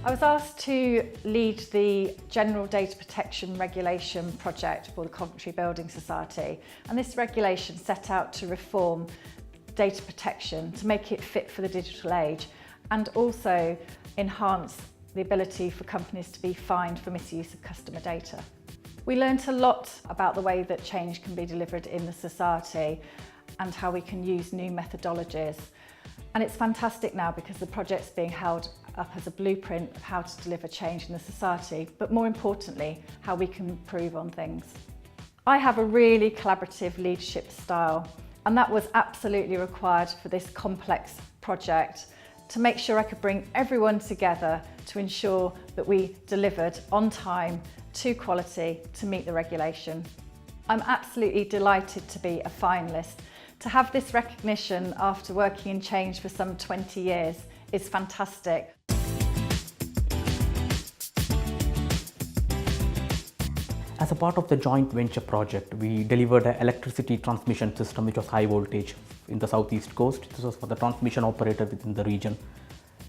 I was asked to lead the General Data Protection Regulation project for the Coventry Building Society, and this regulation set out to reform data protection to make it fit for the digital age and also enhance the ability for companies to be fined for misuse of customer data. We learnt a lot about the way that change can be delivered in the society and how we can use new methodologies. And it's fantastic now because the project's being held up as a blueprint of how to deliver change in the society, but more importantly, how we can improve on things. I have a really collaborative leadership style, and that was absolutely required for this complex project to make sure I could bring everyone together to ensure that we delivered on time, to quality, to meet the regulation. I'm absolutely delighted to be a finalist. To have this recognition after working in change for some 20 years is fantastic. As a part of the joint venture project, we delivered an electricity transmission system which was high voltage in the southeast coast. This was for the transmission operator within the region.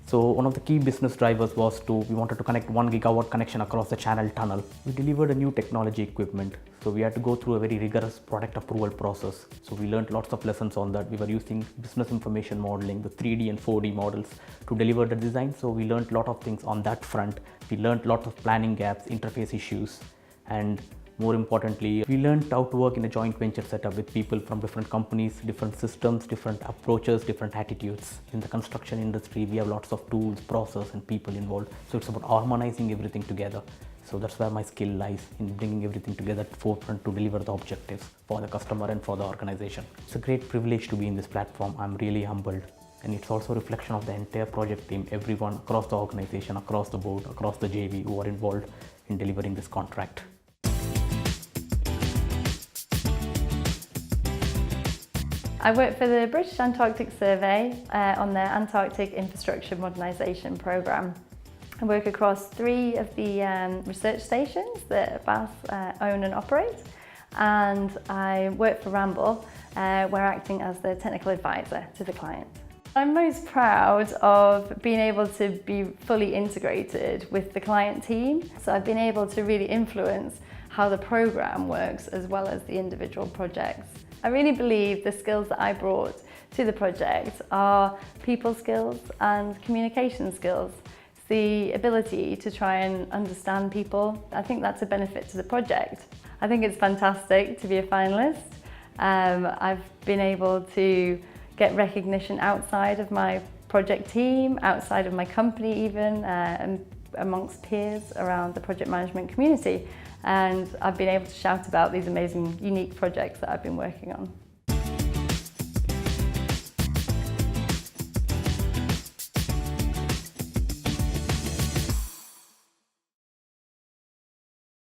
So one of the key business drivers was we wanted to connect 1 gigawatt connection across the Channel Tunnel. We delivered a new technology equipment, so we had to go through a very rigorous product approval process. So we learned lots of lessons on that. We were using business information modeling, the 3D and 4D models to deliver the design. So we learned a lot of things on that front. We learned lots of planning gaps, interface issues, and more importantly, we learned how to work in a joint venture setup with people from different companies, different systems, different approaches, different attitudes. In the construction industry, we have lots of tools, process, and people involved. So it's about harmonizing everything together. So that's where my skill lies, in bringing everything together at the forefront to deliver the objectives for the customer and for the organization. It's a great privilege to be in this platform. I'm really humbled. And it's also a reflection of the entire project team, everyone across the organization, across the board, across the JV who are involved in delivering this contract. I work for the British Antarctic Survey on their Antarctic Infrastructure Modernisation Programme. I work across 3 of the research stations that BAS own and operate, and I work for Ramboll, where acting as the technical advisor to the client. I'm most proud of being able to be fully integrated with the client team. So I've been able to really influence how the programme works as well as the individual projects. I really believe the skills that I brought to the project are people skills and communication skills. It's the ability to try and understand people. I think that's a benefit to the project. I think it's fantastic to be a finalist. I've been able to get recognition outside of my project team, outside of my company even, and amongst peers around the project management community. And I've been able to shout about these amazing, unique projects that I've been working on.